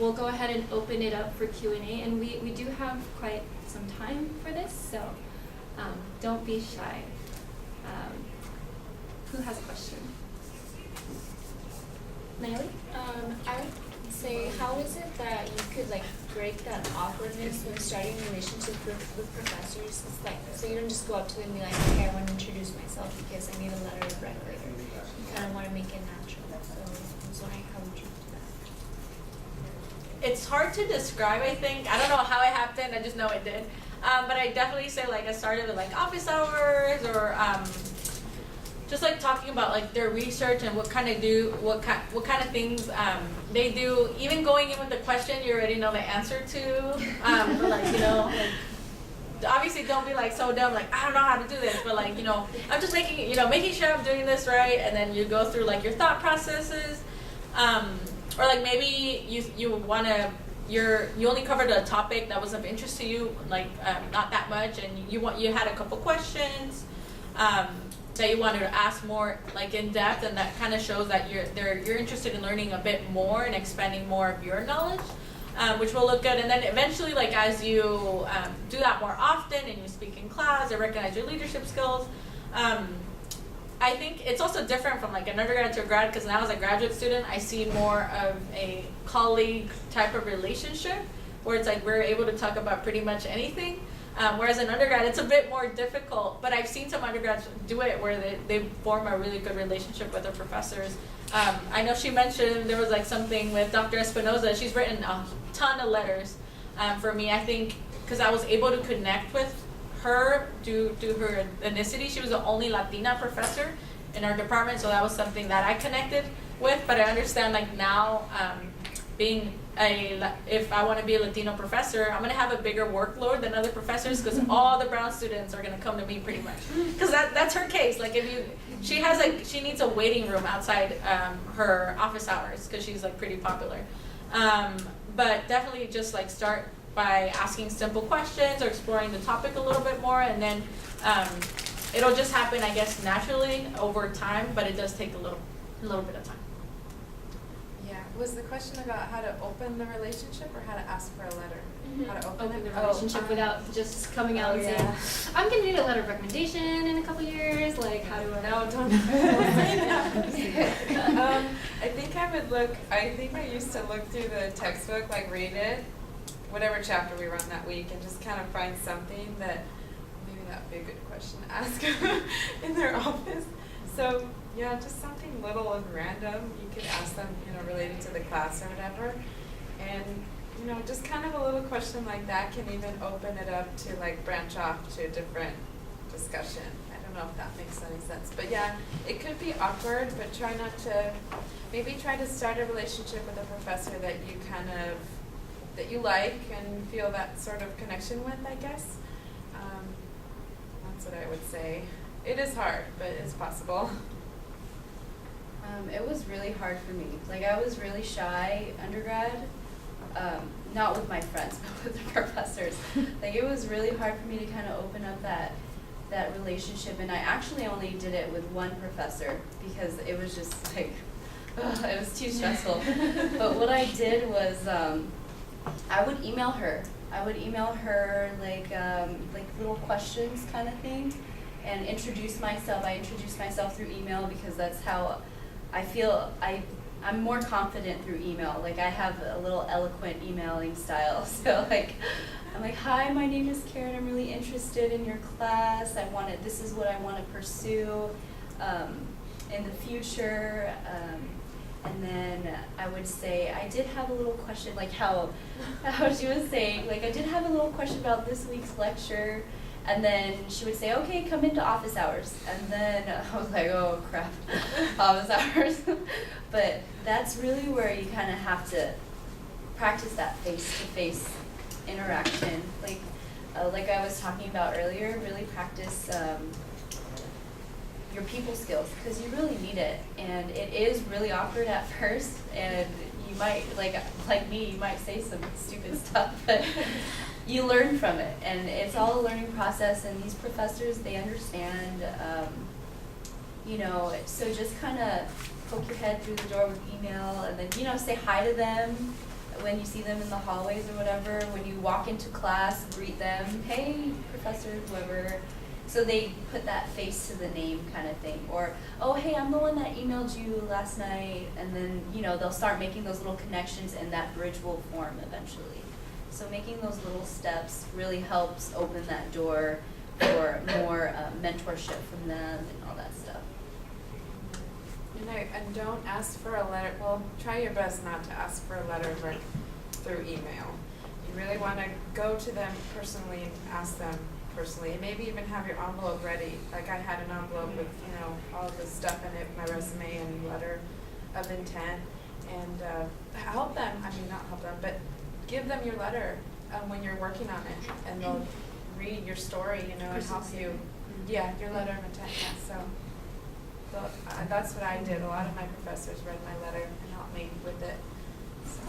We'll go ahead and open it up for Q&A, and we do have quite some time for this, so don't be shy. Who has a question? Naomi? I would say, how is it that you could break that awkwardness when starting relationships with professors? It's so you don't just go up to them and be like, okay, I want to introduce myself because I need a letter of rec later. You kind of want to make it natural. So I was wondering, how would you do that? It's hard to describe, I think. I don't know how it happened, I just know it did. But I definitely say I started with office hours or just talking about their research and what kind of things they do. Even going in with the question you already know the answer to. But obviously don't be so dumb I don't know how to do this, but I'm just making sure I'm doing this right, and then you go through your thought processes. Or maybe you only covered a topic that was of interest to you, not that much, and you had a couple questions that you wanted to ask more in depth, and that kind of shows that you're interested in learning a bit more and expanding more of your knowledge, which will look good. And then eventually, as you do that more often and you speak in class or recognize your leadership skills. I think it's also different from an undergrad to a grad, because now as a graduate student, I see more of a colleague type of relationship where it's we're able to talk about pretty much anything. Whereas in undergrad, it's a bit more difficult, but I've seen some undergrads do it where they form a really good relationship with their professors. I know she mentioned there was something with Dr. Espinoza. She's written a ton of letters for me, I think, because I was able to connect with her due to her ethnicity. She was the only Latina professor in our department, so that was something that I connected with. But I understand now, if I want to be a Latino professor, I'm going to have a bigger workload than other professors, because all the brown students are going to come to me pretty much. Because that's her case. She needs a waiting room outside her office hours because she's pretty popular. But definitely just start by asking simple questions or exploring the topic a little bit more, and then it'll just happen, I guess, naturally over time, but it does take a little bit of time. Yeah. Was the question about how to open the relationship or how to ask for a letter? Mm-hmm. How to open the relationship without just coming out and saying, I'm going to need a letter of recommendation in a couple years. How do I know? Don't I think I used to look through the textbook, read it, whatever chapter we run that week, and just kind of find something that maybe that would be a good question to ask in their office. So yeah, just something little and random you could ask them, related to the class or whatever. And just kind of a little question like that can even open it up to branch off to a different discussion. I don't know if that makes any sense, but yeah, it could be awkward, but try to start a relationship with a professor that you like and feel that sort of connection with, I guess. That's what I would say. It is hard, but it's possible. It was really hard for me. I was really shy undergrad, not with my friends, but with the professors. It was really hard for me to kind of open up that relationship, and I actually only did it with one professor because it was just it was too stressful. But what I did was I would email her. Little questions kind of thing, and introduce myself. I introduced myself through email because that's how I feel I'm more confident through email. I have a little eloquent emailing style. So I'm hi, my name is Karen. I'm really interested in your class. This is what I want to pursue in the future. And then I would say, I did have a little question, how she was saying, I did have a little question about this week's lecture. And then she would say, okay, come into office hours. And then I was oh crap, office hours. But that's really where you kind of have to practice that face-to-face interaction. Like I was talking about earlier, really practice your people skills, because you really need it. And it is really awkward at first, and you might, like me, you might say some stupid stuff, but you learn from it, and it's all a learning process, and these professors, they understand, so just kind of poke your head through the door with email, and then, say hi to them, when you see them in the hallways or whatever, when you walk into class, greet them, hey, professor, whoever. So they put that face to the name kind of thing. Or, oh, hey, I'm the one that emailed you last night. And then, you know, they'll start making those little connections and that bridge will form eventually. So making those little steps really helps open that door for more mentorship from them and all that stuff. And don't ask for a letter, well, try your best not to ask for a letter through email. You really want to go to them personally and ask them personally, and maybe even have your envelope ready. Like I had an envelope with, you know, all the stuff in it, my resume and letter of intent, and help them, not help them, but give them your letter when you're working on it, and they'll read your story, you know, and help you. Yeah, your letter of intent, yeah, so that's what I did. A lot of my professors read my letter and helped me with it. So.